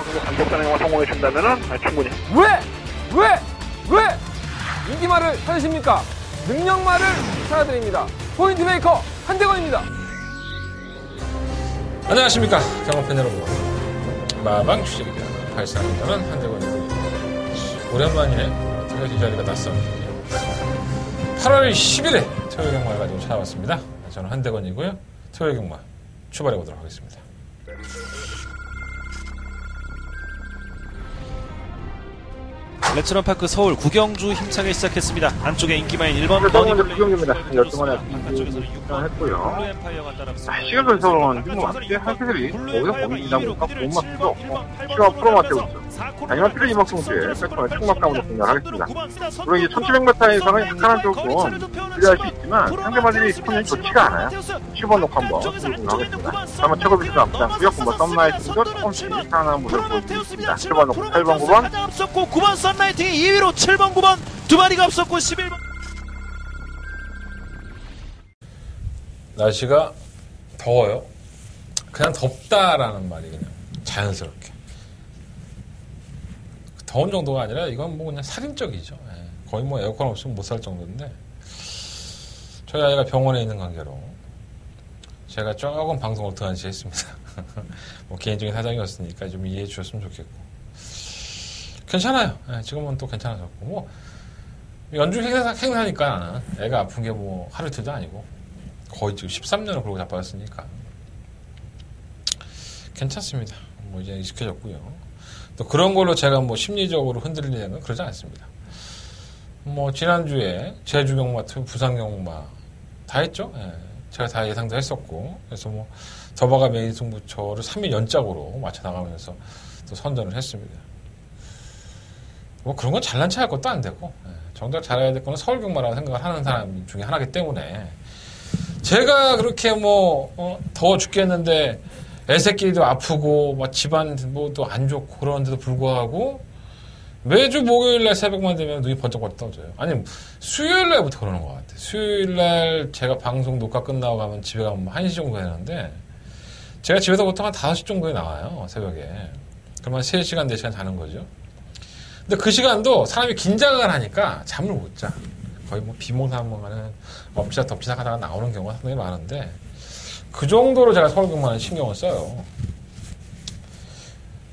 정도 감독단에 성공해 준다면은 충분히. 왜 인기말을 찾으십니까? 능력말을 찾아드립니다. 포인트 메이커 한대건입니다. 안녕하십니까 경험팬 여러분. 마방 취재기자 발상하는 한대건입니다. 오랜만이네. 토요일 자리가 낯섭니다. 8월 10일에 토요일 경마를 가지고 찾아왔습니다. 저는 한대건이고요. 토요일 경마 출발해 보도록 하겠습니다. 레츠런파크 서울 구경주 힘차게 시작했습니다. 안쪽에 인기마인 1번 먼저 구경주입니다. 12번에 출전했고요. 시간선에서는 뭐 앞뒤 한세들이 거기서 거기 지나보니까 못 맞기도 없고 시와 프로마 때고 있죠. 하지만 필요 이막송주에 백번의 책막감으로 공략하겠습니다. 물론 이제 1700m 이상은 약간한 조금 기대할 수 있지만 상대방들이 스폰이 좋지가 않아요. 10번 놓고 한번 공략하겠습니다. 다만 최고비도 앞장고요. 뭐 썸라이팅도 조금씩 상한 모습을 보여주고 있습니다. 7번 놓고 8번 9번 앞섰고 9번 썬라이팅이 2위로 7번 9번 두 마리가 앞섰고 11번 날씨가 더워요. 그냥 덥다라는 말이 그냥 자연스럽게. 더운 정도가 아니라 이건 뭐 그냥 살인적이죠. 거의 뭐 에어컨 없으면 못 살 정도인데 저희 아이가 병원에 있는 관계로 제가 조금 방송을 더 한시 했습니다. 뭐 개인적인 사정이었으니까 좀 이해해 주셨으면 좋겠고 괜찮아요. 지금은 또 괜찮아졌고 뭐 연중 행사니까 애가 아픈 게 뭐 하루 이틀도 아니고 거의 지금 13년을 그러고 자빠졌으니까 괜찮습니다. 뭐 이제 익숙해졌고요. 또 그런 걸로 제가 뭐 심리적으로 흔들리는 건 그러지 않습니다. 뭐 지난주에 제주 경마, 부산 경마 다 했죠. 제가 다 예상도 했었고 그래서 뭐 더바가 메인 승부처를 3일 연짝으로 맞춰 나가면서 또 선전을 했습니다. 뭐 그런 건 잘난 체 할 것도 안 되고 정작 잘해야 될 거는 서울 경마라고 생각을 하는 사람 중에 하나이기 때문에 제가 그렇게 뭐 더워 죽겠는데 애새끼도 아프고 막 집안 뭐도 안 좋고 그러는데도 불구하고 매주 목요일날 새벽만 되면 눈이 번쩍번쩍 떠져요. 아니 수요일날부터 그러는 것 같아요. 수요일날 제가 방송 녹화 끝나고 가면 집에 가면 1시 정도 되는데 제가 집에서 보통 한 5시 정도에 나와요. 새벽에. 그러면 3시간 4시간 자는 거죠. 근데 그 시간도 사람이 긴장을 하니까 잠을 못 자. 거의 뭐 비몽사몽하는 엎치락 덮치락 하다가 나오는 경우가 상당히 많은데 그 정도로 제가 서울 경마는 신경을 써요.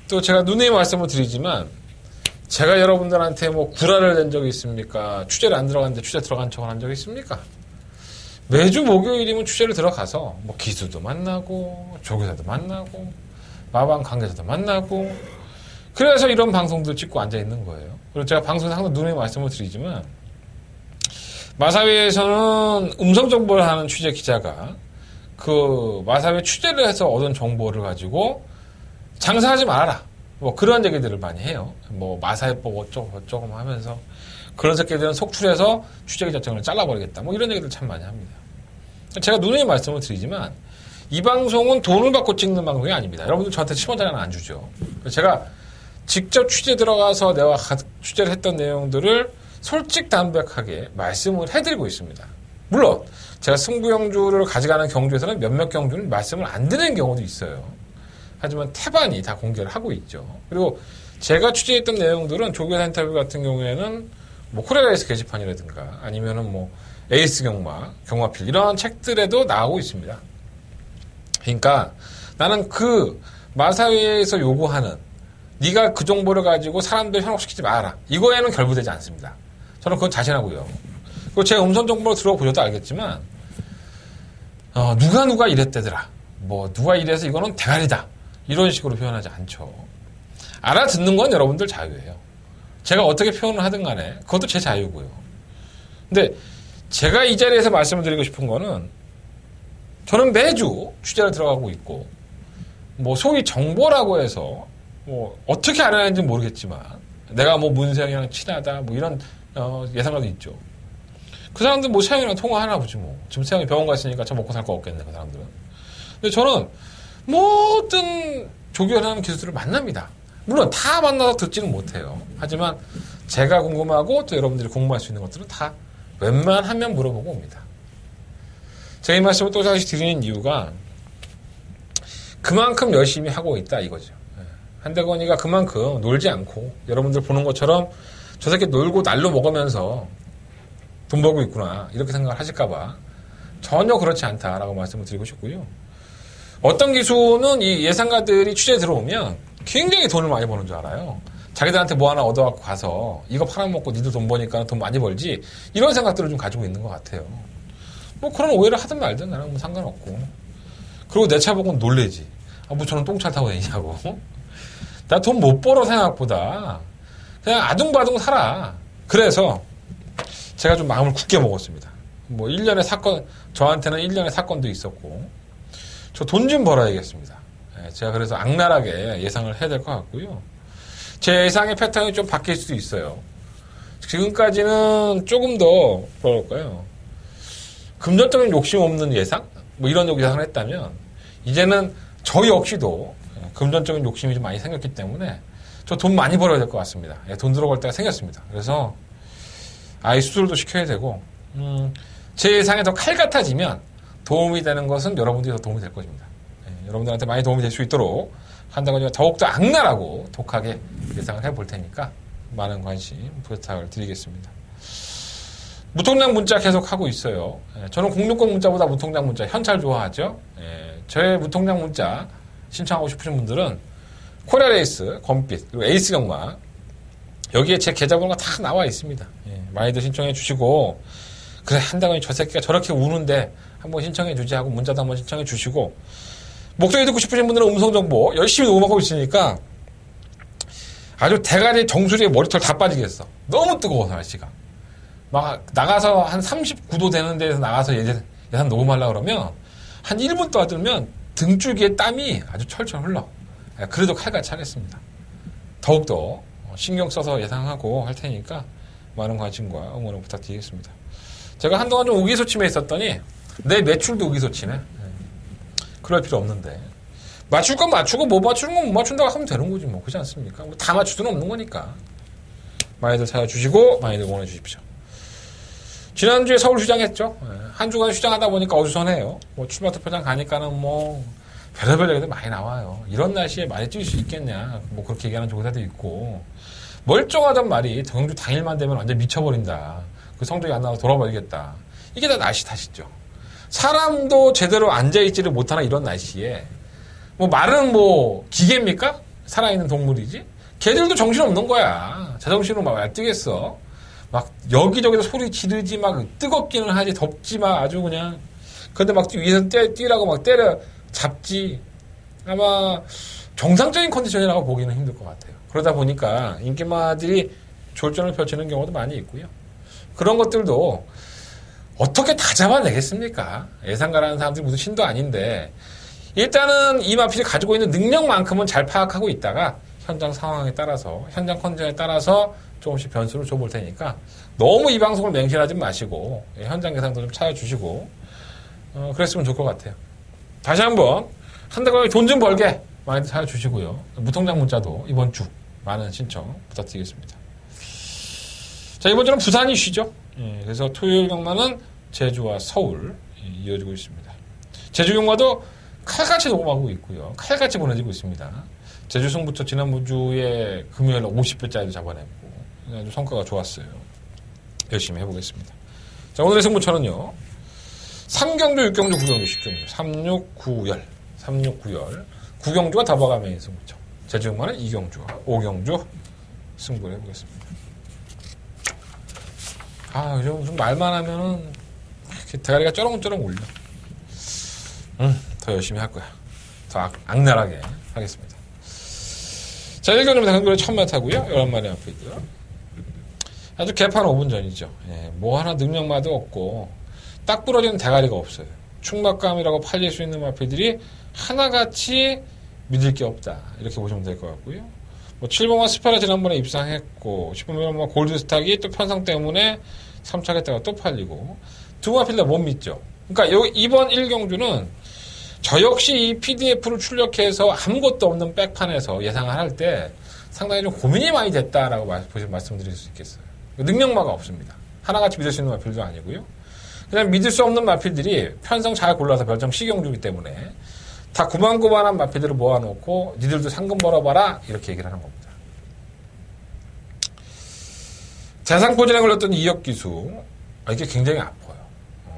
또 제가 누누이 말씀을 드리지만 제가 여러분들한테 뭐 구라를 낸 적이 있습니까? 취재를 안 들어갔는데 취재 들어간 척을 한 적이 있습니까? 매주 목요일이면 취재를 들어가서 뭐 기수도 만나고 조교사도 만나고 마방 관계자도 만나고 그래서 이런 방송들 찍고 앉아있는 거예요. 그리고 제가 방송에서 항상 누누이 말씀을 드리지만 마사회에서는 음성 정보를 하는 취재 기자가 그 마사회 취재를 해서 얻은 정보를 가지고 장사하지 말아라. 뭐 그런 얘기들을 많이 해요. 뭐 마사회법 어쩌고 하면서 그런 새끼들은 속출해서 취재 기자증을 잘라버리겠다. 뭐 이런 얘기들 참 많이 합니다. 제가 누누이 말씀을 드리지만 이 방송은 돈을 받고 찍는 방송이 아닙니다. 여러분들 저한테 10원짜리 하나 안 주죠. 제가 직접 취재 들어가서 내가 취재를 했던 내용들을 솔직담백하게 말씀을 해드리고 있습니다. 물론 제가 승부경주를 가져가는 경주에서는 몇몇 경주는 말씀을 안 드리는 경우도 있어요. 하지만 태반이 다 공개를 하고 있죠. 그리고 제가 취재했던 내용들은 조교사 인터뷰 같은 경우에는 뭐 코레라에서 게시판이라든가 아니면은 뭐 에이스 경마, 경마필 이런 책들에도 나오고 있습니다. 그러니까 나는 그 마사회에서 요구하는 네가 그 정보를 가지고 사람들 현혹시키지 마라. 이거에는 결부되지 않습니다. 저는 그건 자신하고요. 그리고 제 음성 정보를 들어보셔도 알겠지만 누가 이랬대더라. 뭐 누가 이래서 이거는 대가리다. 이런 식으로 표현하지 않죠. 알아듣는 건 여러분들 자유예요. 제가 어떻게 표현을 하든 간에 그것도 제 자유고요. 근데 제가 이 자리에서 말씀을 드리고 싶은 거는 저는 매주 취재를 들어가고 있고 뭐 소위 정보라고 해서 뭐 어떻게 알아야 하는지 모르겠지만 내가 뭐 문세영이랑 친하다 뭐 이런 예상가도 있죠. 그 사람들 뭐 세영이랑 통화하나 보지 뭐. 지금 세영이 병원 갔으니까 저 먹고 살 거 없겠네 그 사람들은. 근데 저는 모든 조교하는 기수들을 만납니다. 물론 다 만나서 듣지는 못해요. 하지만 제가 궁금하고 또 여러분들이 궁금할 수 있는 것들은 다 웬만하면 물어보고 옵니다. 제가 이 말씀을 또 다시 드리는 이유가 그만큼 열심히 하고 있다 이거죠. 한대건이가 그만큼 놀지 않고 여러분들 보는 것처럼 저 새끼 놀고 날로 먹으면서 돈 벌고 있구나 이렇게 생각을 하실까봐 전혀 그렇지 않다라고 말씀을 드리고 싶고요. 어떤 기수는 이 예상가들이 취재에 들어오면 굉장히 돈을 많이 버는 줄 알아요. 자기들한테 뭐 하나 얻어갖고 가서 이거 팔아먹고 니도 돈 버니까 돈 많이 벌지 이런 생각들을 좀 가지고 있는 것 같아요. 뭐 그런 오해를 하든 말든 나랑 뭐 상관없고. 그리고 내 차 보고 놀래지. 아, 뭐 저는 똥차 타고 다니냐고. 나 돈 못 벌어 생각보다 그냥 아둥바둥 살아. 그래서 제가 좀 마음을 굳게 먹었습니다. 뭐 1년에 사건, 저한테는 1년에 사건도 있었고 저 돈 좀 벌어야겠습니다. 제가 그래서 악랄하게 예상을 해야 될 것 같고요. 제 예상의 패턴이 좀 바뀔 수도 있어요. 지금까지는 조금 더 뭐랄까요, 금전적인 욕심 없는 예상? 뭐 이런 예상을 했다면 이제는 저 역시도 금전적인 욕심이 좀 많이 생겼기 때문에 저 돈 많이 벌어야 될 것 같습니다. 돈 들어갈 때가 생겼습니다. 그래서 아이 수술도 시켜야 되고 제 예상에 더 칼 같아지면 도움이 되는 것은 여러분들이 더 도움이 될 것입니다. 여러분들한테 많이 도움이 될 수 있도록 한다고 더욱더 악랄하고 독하게 예상을 해볼 테니까 많은 관심 부탁을 드리겠습니다. 무통장 문자 계속 하고 있어요. 저는 060 문자보다 무통장 문자 현찰 좋아하죠. 저의 무통장 문자 신청하고 싶으신 분들은 코리아레이스, 검빛, 그리고 에이스 경마 여기에 제 계좌번호가 다 나와 있습니다. 많이들 신청해 주시고 그래 한다고 저 새끼가 저렇게 우는데 한번 신청해 주지 하고 문자도 한번 신청해 주시고 목소리 듣고 싶으신 분들은 음성정보 열심히 녹음하고 있으니까 아주 대가리 정수리에 머리털 다 빠지겠어. 너무 뜨거워서 날씨가. 막 나가서 한 39도 되는 데에서 나가서 예산 녹음하려고 그러면 한 1분 떠들면 등줄기에 땀이 아주 철철 흘러. 그래도 칼같이 하겠습니다. 더욱더 신경 써서 예상하고 할 테니까 많은 관심과 응원을 부탁드리겠습니다. 제가 한동안 좀 의기소침해 있었더니 내 매출도 의기소침해. 그럴 필요 없는데 맞출 건 맞추고 못 맞추는 건 못 맞춘다고 하면 되는 거지 뭐. 그렇지 않습니까? 뭐 다 맞출 수는 없는 거니까 많이들 찾아주시고 많이들 응원해 주십시오. 지난주에 서울 휴장했죠. 한 주간 휴장하다 보니까 어수선해요. 뭐 출마 투표장 가니까는 뭐 별의별 얘기들 많이 나와요. 이런 날씨에 많이 뛸 수 있겠냐 뭐 그렇게 얘기하는 조사도 있고 멀쩡하단 말이 경주 당일만 되면 완전 미쳐버린다. 그 성적이 안 나와서 돌아버리겠다. 이게 다 날씨 탓이죠. 사람도 제대로 앉아있지를 못하는 이런 날씨에 뭐 말은 뭐 기계입니까? 살아있는 동물이지? 걔들도 정신없는 거야. 제정신으로 막 날뛰겠어. 막 여기저기서 소리 지르지 막 뜨겁기는 하지 덥지 막 아주 그냥 근데 막 위에서 뛰라고 막 때려 잡지. 아마 정상적인 컨디션이라고 보기는 힘들 것 같아요. 그러다 보니까 인기마들이 졸전을 펼치는 경우도 많이 있고요. 그런 것들도 어떻게 다 잡아내겠습니까? 예상가라는 사람들이 무슨 신도 아닌데 일단은 이 마필이 가지고 있는 능력만큼은 잘 파악하고 있다가 현장 상황에 따라서 현장 컨디션에 따라서 조금씩 변수를 줘볼 테니까 너무 이 방송을 맹신하지 마시고 현장 예상도 좀 찾아주시고 그랬으면 좋을 것 같아요. 다시 한번 한달간에 돈 좀 벌게 많이들 찾아주시고요. 무통장 문자도 이번 주 많은 신청 부탁드리겠습니다. 자, 이번 주는 부산 이슈죠. 그래서 토요일 경마는 제주와 서울 이어지고 있습니다. 제주 경마도 칼같이 녹음하고 있고요. 칼같이 보내지고 있습니다. 제주 승부처 지난주에 금요일 50배짜리도 잡아냈고 아주 성과가 좋았어요. 열심히 해보겠습니다. 자, 오늘의 승부처는요. 3경주, 6경주, 9경주, 10경주 36구열 9경주가 더버가 메인 승부처. 제주 경마는 2경주와 5경주 승부를 해보겠습니다. 아, 요즘 무슨 말만 하면은 대가리가 쩌렁쩌렁 울려. 더 열심히 할 거야. 더 악랄하게 하겠습니다. 자, 1경주입니다. 한국에 1000m고요. 11마리 앞에 있고요. 아주 개판 5분 전이죠. 뭐 하나 능력마도 없고 딱 부러지는 대가리가 없어요. 충막감이라고 팔릴 수 있는 마필들이 하나같이 믿을 게 없다. 이렇게 보시면 될 것 같고요. 뭐 7번과 스파라 지난번에 입상했고 10번은 뭐 골드스탁이 또 편성 때문에 3차겠다가 또 팔리고 두 마필 다 못 믿죠. 그러니까 이번 1경주는 저 역시 이 PDF를 출력해서 아무것도 없는 백판에서 예상을 할 때 상당히 좀 고민이 많이 됐다라고 말씀드릴 수 있겠어요. 능력마가 없습니다. 하나같이 믿을 수 있는 마필도 아니고요. 그냥 믿을 수 없는 마필들이 편성 잘 골라서 별정 C경주이기 때문에 다 구만구만한 마피들을 모아놓고 니들도 상금 벌어봐라 이렇게 얘기를 하는 겁니다. 대상포진에 걸렸던 이혁기수 이게 굉장히 아파요.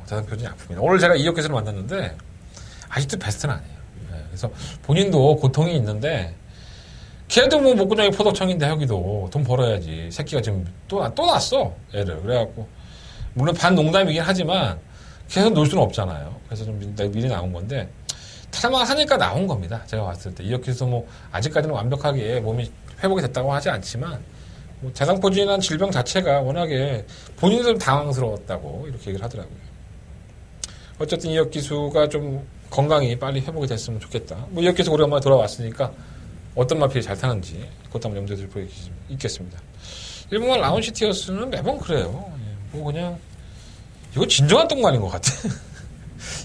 대상포진이 아픕니다. 오늘 제가 이혁기수를 만났는데 아직도 베스트는 아니에요. 네, 그래서 본인도 고통이 있는데 걔도 뭐 목구멍이 포도청인데 여기도 돈 벌어야지. 새끼가 지금 또 났어 애를. 그래갖고 물론 반농담이긴 하지만 계속 놀 수는 없잖아요. 그래서 좀 미리 나온 건데 탈만하니까 나온 겁니다. 제가 봤을 때 이혁기수 뭐 아직까지는 완벽하게 몸이 회복이 됐다고 하지 않지만 뭐 대상포진이라는 질병 자체가 워낙에 본인도 당황스러웠다고 이렇게 얘기를 하더라고요. 어쨌든 이혁기수가 좀 건강이 빨리 회복이 됐으면 좋겠다. 뭐 이혁기수 오랜만에 돌아왔으니까 어떤 마필이 잘 타는지 그것도 한번 염두에 둘 필요 있겠습니다. 일본말 라운시티어스는 매번 그래요. 뭐 그냥 이거 진정한 똥말인 것 같아.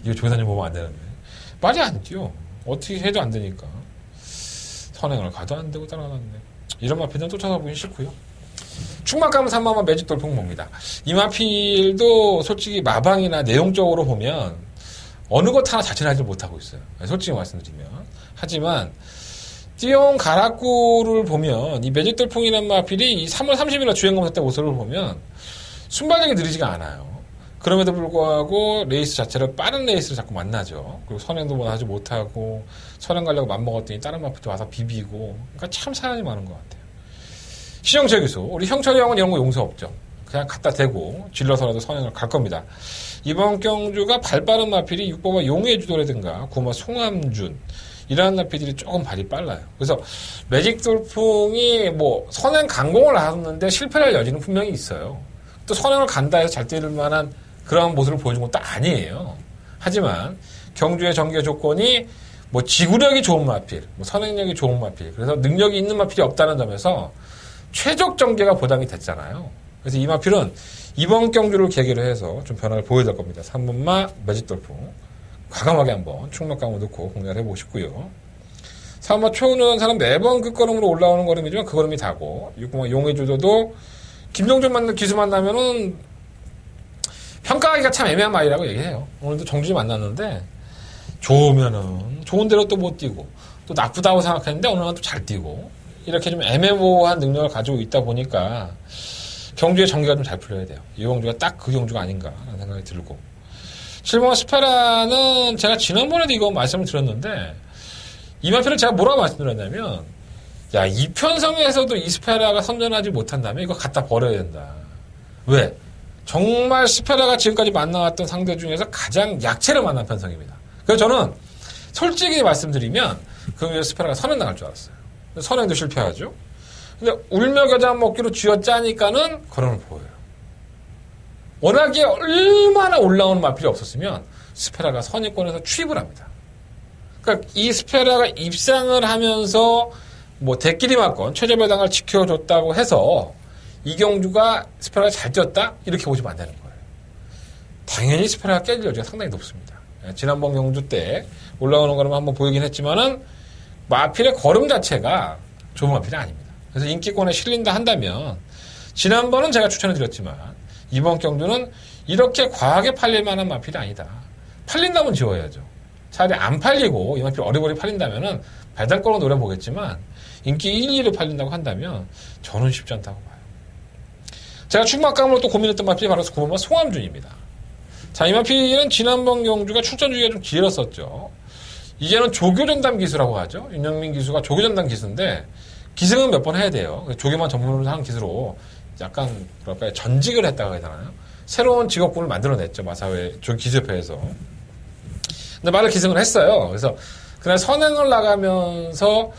이거 조사님 보면 안 되는데 말이 안 뛰어. 어떻게 해도 안 되니까 선행을 가도 안 되고 따라가는데 이런 마필은 쫓아가보기 싫고요. 충막감 3만원 매직 돌풍 봅니다. 이 마필도 솔직히 마방이나 내용적으로 보면 어느 것 하나 자체를 하지 못하고 있어요. 솔직히 말씀드리면. 하지만 띠용 가라꾸를 보면 이 매직 돌풍이라는 마필이 이 3월 30일날 주행검사 때 모습을 보면 순발력이 느리지가 않아요. 그럼에도 불구하고 레이스 자체를 빠른 레이스를 자꾸 만나죠. 그리고 선행도 뭐 하지 못하고 선행 가려고 맘먹었더니 다른 마필도 와서 비비고 그러니까 참 사연이 많은 것 같아요. 신영철 교수, 우리 형철이 형은 이런 거 용서 없죠. 그냥 갖다 대고 질러서라도 선행을 갈 겁니다. 이번 경주가 발빠른 마필이 6번마 용해주도라든가 9번마 송함준 이라는 마필들이 조금 발이 빨라요. 그래서 매직 돌풍이 뭐 선행 강공을 하는데 실패할 여지는 분명히 있어요. 또 선행을 간다 해서 잘 뛰를 만한 그런 모습을 보여준 것도 아니에요. 하지만 경주의 전개 조건이 뭐 지구력이 좋은 마필, 뭐 선행력이 좋은 마필, 그래서 능력이 있는 마필이 없다는 점에서 최적 전개가 보장이 됐잖아요. 그래서 이 마필은 이번 경주를 계기로 해서 좀 변화를 보여야 될 겁니다. 3번마 매직 돌풍 과감하게 한번 충격감을 넣고 공략을 해보고 싶고요. 3번마 초운전 사람 매번 끝걸음으로 올라오는 걸음이지만 그 걸음이 다고 6번마 용해주도도 김종준 만난 기수 만나면은 평가하기가 참 애매한 말이라고 얘기해요. 오늘도 정준이 만났는데 좋으면은 좋은 대로 또 못 뛰고 또 나쁘다고 생각했는데 어느 날 또 잘 뛰고 이렇게 좀 애매모호한 능력을 가지고 있다 보니까 경주의 전개가 좀 잘 풀려야 돼요. 이 경주가 딱 그 경주가 아닌가라는 생각이 들고 7번마 스페라는 제가 지난번에도 이거 말씀을 드렸는데 이 마필은 제가 뭐라고 말씀드렸냐면 야, 이편성에서도 이 스페라가 선전하지 못한다면 이거 갖다 버려야 된다. 왜? 정말 스페라가 지금까지 만나왔던 상대 중에서 가장 약체를 만난 편성입니다. 그래서 저는 솔직히 말씀드리면 그 스페라가 선행 나갈 줄 알았어요. 선행도 실패하죠. 근데 울며 겨자 먹기로 쥐어짜니까는 걸음을 보여요. 워낙에 얼마나 올라오는 마필이 없었으면 스페라가 선행권에서 취입을 합니다. 그러니까 이 스페라가 입상을 하면서 뭐 대끼리 맞건 최저배당을 지켜줬다고 해서 이 경주가 스페라가 잘 뛰었다? 이렇게 보시면 안 되는 거예요. 당연히 스페라가 깨질 여지가 상당히 높습니다. 지난번 경주 때 올라오는 걸음 한번 보이긴 했지만은 마필의 걸음 자체가 좋은 마필이 아닙니다. 그래서 인기권에 실린다 한다면 지난번은 제가 추천해드렸지만 이번 경주는 이렇게 과하게 팔릴 만한 마필이 아니다. 팔린다면 지워야죠. 차라리 안 팔리고 이 마필 어리버리 팔린다면은 발단권으로 노려보겠지만 인기 1, 2를 팔린다고 한다면 저는 쉽지 않다고 봐요. 제가 충막감으로 또 고민했던 마필이 바로 9번마 송함준입니다. 자, 이 마필은 지난번 경주가 출전 주기가 좀 길었었죠. 이제는 조교전담 기수라고 하죠. 윤영민 기수가 조교전담 기수인데 기승은 몇 번 해야 돼요. 조교만 전문으로 하는 기수로 약간 뭐랄까요 전직을 했다고 해야 되나요? 새로운 직업군을 만들어냈죠. 마사회 기수협회에서. 근데 말을 기승을 했어요. 그래서 그날 선행을 나가면서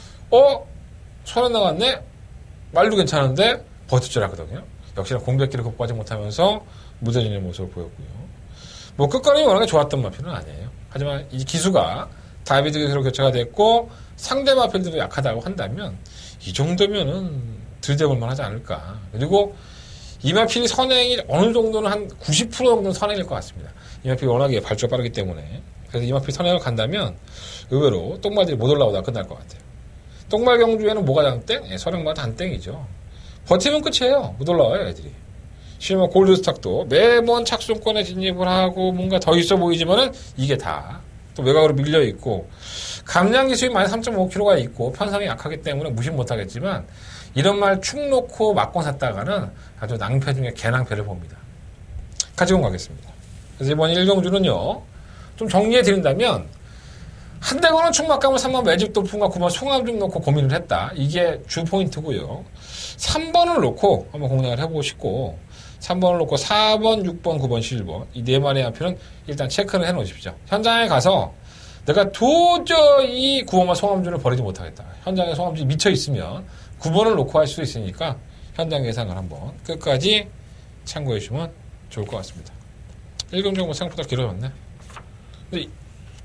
선행 나갔네? 말도 괜찮은데 버티질 하거든요. 역시나 공백기를 극복하지 못하면서 무뎌지는 모습을 보였고요. 뭐 끝걸음이 워낙에 좋았던 마필은 아니에요. 하지만 이 기수가 다비드 기수로 교체가 됐고 상대 마필들이 약하다고 한다면 이 정도면은 들이대볼만 하지 않을까. 그리고 이 마필이 선행이 어느 정도는 한 90% 정도는 선행일 것 같습니다. 이 마필이 워낙에 발주가 빠르기 때문에. 그래서 이 마필 선행을 간다면 의외로 똥말들이 못 올라오다가 끝날 것 같아요. 똥말 경주에는 뭐가 장땡? 선행마다 단땡이죠. 버티면 끝이에요. 못 올라와요, 애들이. 실버 골드스탁도 매번 착순권에 진입을 하고 뭔가 더 있어 보이지만은 이게 다 또 외곽으로 밀려 있고 감량 기술이 마이너스 3.5kg가 있고 편성이 약하기 때문에 무시 못하겠지만 이런 말 축 놓고 막고 샀다가는 아주 낭패 중에 개낭패를 봅니다. 가지고 가겠습니다. 그래서 이번 1경주는요. 좀 정리해 드린다면 한대건은 충막감을 3번 매직 돌풍과 9번 송암 좀 놓고 고민을 했다. 이게 주 포인트고요. 3번을 놓고 한번 공략을 해보고 싶고 3번을 놓고 4번, 6번, 9번, 11번 이 네 마리의 앞표는 일단 체크를 해놓으십시오. 현장에 가서 내가 도저히 9번만 송암준을 버리지 못하겠다. 현장에 송암준이 미쳐있으면 9번을 놓고 할 수 있으니까 현장 예상을 한번 끝까지 참고해 주시면 좋을 것 같습니다. 1경주 생각보다 길어졌네. 근데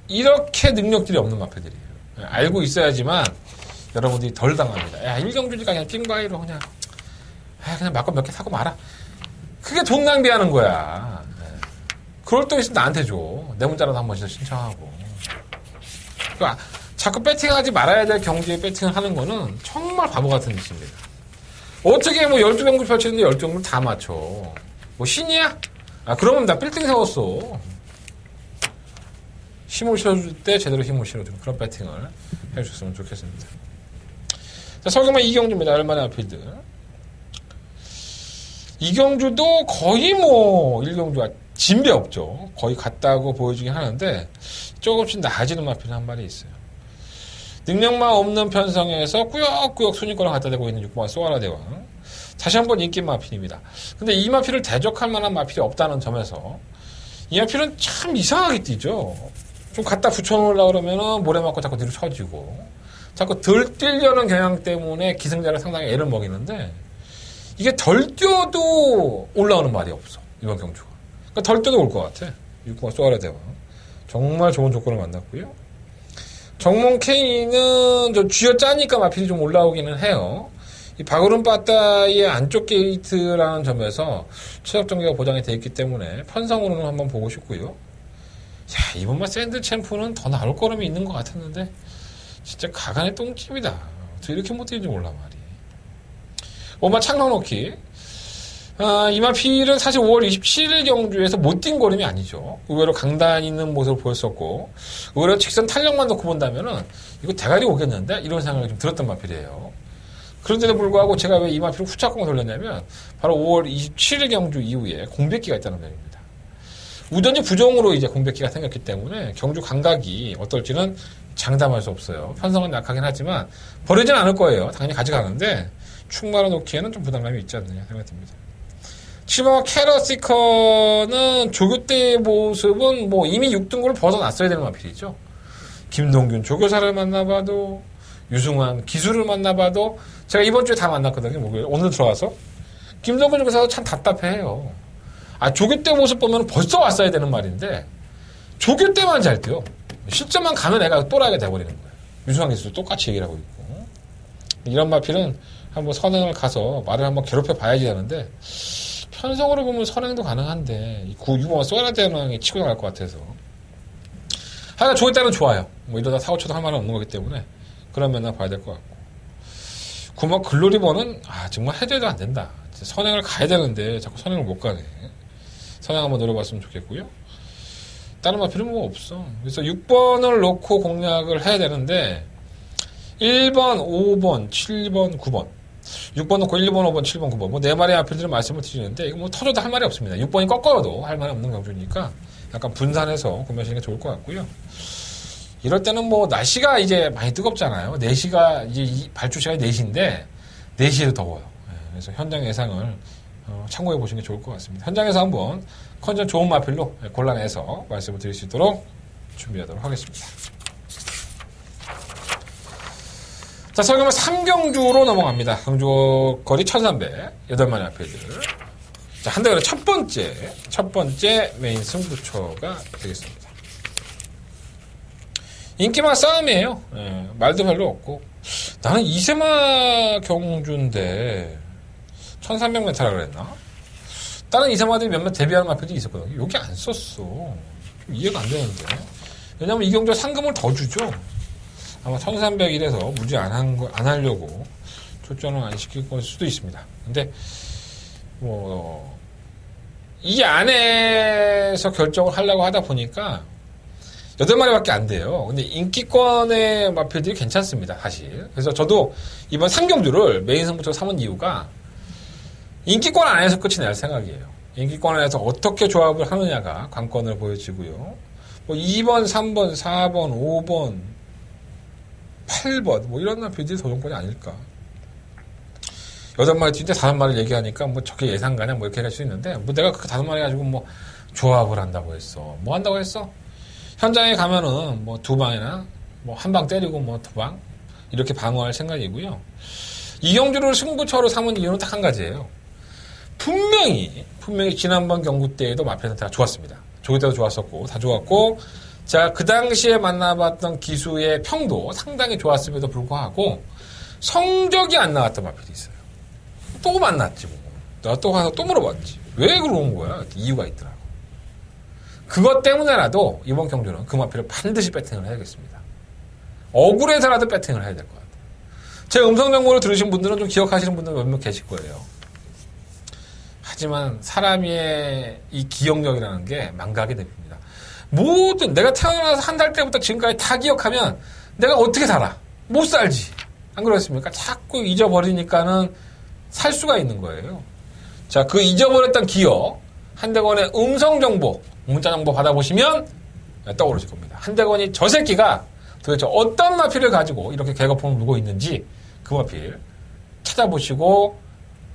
이렇게 능력들이 없는 마표들이에요. 알고 있어야지만 여러분들이 덜 당합니다. 야, 1경주니까 그냥 띵바이로 그냥 막고 몇 개 사고 말아. 그게 돈 낭비하는 거야. 그럴 돈 있으면 나한테 줘. 내 문자라도 한 번씩 신청하고. 그러니까 자꾸 배팅하지 말아야 될 경기에 배팅을 하는 거는 정말 바보 같은 짓입니다. 어떻게 뭐 12경주 펼치는데 12경주 다 맞춰. 뭐 신이야? 아, 그러면 나 빌딩 세웠어. 힘을 실어줄 때 제대로 힘을 실어주는 그런 배팅을 해주셨으면 좋겠습니다. 자, 설계만 이경주입니다. 얼마나 필드. 이경주도 거의 뭐 1경주가 진배 없죠. 거의 같다고 보여주긴 하는데 조금씩 나아지는 마필이 한 마리 있어요. 능력만 없는 편성에서 꾸역꾸역 순위권을 갖다 대고 있는 6번 소아라 대왕. 다시 한번 인기 마필입니다. 근데 이 마필을 대적할 만한 마필이 없다는 점에서 이 마필은 참 이상하게 뛰죠. 좀 갖다 붙여놓으려고 그러면은 모래 맞고 자꾸 뒤로 쳐지고 자꾸 덜 뛰려는 경향 때문에 기승자를 상당히 애를 먹이는데 이게 덜 뛰어도 올라오는 말이 없어. 이번 경주가. 그러니까 덜 뛰어도 올 것 같아. 6번 소아라 대왕. 정말 좋은 조건을 만났고요. 정몽 K는 저 쥐어 짜니까 마필이 좀 올라오기는 해요. 이 바그룬 빠따의 안쪽 게이트라는 점에서 최적 전개가 보장이 되어 있기 때문에 편성으로는 한번 보고 싶고요. 야, 이번만 샌드 챔프는 더 나올 거름이 있는 것 같았는데 진짜 가간의 똥집이다. 저 이렇게 못 뛰는지 몰라 말이. 오마 창렁놓기. 이마필은 사실 5월 27일 경주에서 못 뛴 걸음이 아니죠. 의외로 강단 있는 모습을 보였었고 의외로 직선 탄력만 놓고 본다면은 이거 대가리 오겠는데? 이런 생각이 좀 들었던 마필이에요. 그런데도 불구하고 제가 왜 이 마필을 후착공을 돌렸냐면 바로 5월 27일 경주 이후에 공백기가 있다는 면입니다. 우전지 부정으로 이제 공백기가 생겼기 때문에 경주 감각이 어떨지는 장담할 수 없어요. 편성은 약하긴 하지만 버리진 않을 거예요. 당연히 가져가는데 충마로 놓기에는 좀 부담감이 있지 않느냐 생각이 듭니다. 7번 캐러시커는 조교 때의 모습은 뭐 이미 6등급을 벗어났어야 되는 마필이죠. 김동균 조교사를 만나봐도 유승환 기술을 만나봐도 제가 이번 주에 다 만났거든요. 목요일 오늘 들어와서 김동균 조교사도 참 답답해해요. 아, 조교 때 모습 보면 벌써 왔어야 되는 말인데 조교 때만 잘 뛰어. 실전만 가면 애가 또라이가 돼버리는 거예요. 유승환 기술도 똑같이 얘기를 하고 있고 이런 마필은 한번 선행을 가서 말을 한번 괴롭혀 봐야지 하는데 편성으로 보면 선행도 가능한데 6번 소아라 대왕이 치고 나갈 것 같아서 하여간 조교 때는 좋아요. 뭐 이러다 사고 쳐도 할 말은 없는 거기 때문에 그런 면을 봐야 될 것 같고 9번 글로리버는 정말 해도 안 된다. 선행을 가야 되는데 자꾸 선행을 못 가네. 선행 한번 노려봤으면 좋겠고요. 다른 마필은 뭐 없어. 그래서 6번을 놓고 공략을 해야 되는데 1번, 5번, 7번, 9번 6번 놓고 1번, 5번, 7번, 9번 뭐 네 마리의 마필들을 말씀을 드리는데 이거 뭐 터져도 할 말이 없습니다. 6번이 꺾어도 할 말이 없는 경주니까 약간 분산해서 구매하시는 게 좋을 것 같고요. 이럴 때는 뭐 날씨가 이제 많이 뜨겁잖아요. 4시가 이제 발주 시간이 4시인데 4시에도 더워요. 그래서 현장 예상을 참고해 보시는 게 좋을 것 같습니다. 현장에서 한번 컨디션 좋은 마필로 골라내서 말씀을 드릴 수 있도록 준비하도록 하겠습니다. 자, 설계만 3경주로 넘어갑니다. 경주 거리 1300, 8마리 앞에들. 자, 한 대가리 첫 번째 메인 승부처가 되겠습니다. 인기만 싸움이에요. 말도 별로 없고. 나는 이세마 경주인데, 1300m라 그랬나? 다른 이세마들이 몇몇 데뷔하는 마필이 있었거든요. 여기 안 썼어. 좀 이해가 안 되는데. 왜냐면 이 경주가 상금을 더 주죠. 아마 1301에서 무지 안 하려고 초점을 안 시킬 걸 수도 있습니다. 근데, 이 안에서 결정을 하려고 하다 보니까, 8마리밖에 안 돼요. 근데 인기권의 마필들이 괜찮습니다, 사실. 그래서 저도 이번 3경주를 메인 승부처로 삼은 이유가 인기권 안에서 끝이 날 생각이에요. 인기권 안에서 어떻게 조합을 하느냐가 관건을 보여지고요. 뭐 2번, 3번, 4번, 5번, 8번, 뭐 이런 마필들이 도전권이 아닐까. 8마리 뒤인데 5마리 얘기하니까 뭐 저게 예상가냐 뭐 이렇게 할 수 있는데, 뭐 내가 그 5마리 가지고 뭐 조합을 한다고 했어. 뭐 한다고 했어? 현장에 가면은 뭐 2방이나 뭐 1방 때리고 뭐 2방 이렇게 방어할 생각이고요. 이경주를 승부처로 삼은 이유는 딱 한 가지예요. 분명히 지난번 경구 때에도 마필 상태가 좋았습니다. 조기 때도 좋았었고 다 좋았고, 자, 그 당시에 만나봤던 기수의 평도 상당히 좋았음에도 불구하고 성적이 안 나왔던 마필이 있어요. 또 만났지 뭐. 내가 또 가서 또 물어봤지. 왜 그런 거야? 이유가 있더라고. 그것 때문에라도 이번 경주는 그 마필을 반드시 배팅을 해야겠습니다. 억울해서라도 배팅을 해야 될 것 같아요. 제 음성 정보를 들으신 분들은 좀 기억하시는 분들 몇몇 계실 거예요. 하지만 사람의 이 기억력이라는 게 망각이 됩니다. 모든 내가 태어나서 한 달 때부터 지금까지 다 기억하면 내가 어떻게 살아? 못 살지. 안 그렇습니까? 자꾸 잊어버리니까는 살 수가 있는 거예요. 자, 그 잊어버렸던 기억, 한대건의 음성 정보, 문자 정보 받아보시면 떠오르실 겁니다. 한대건이 저 새끼가 도대체 어떤 마필을 가지고 이렇게 개거품을 물고 있는지 그 마필 찾아보시고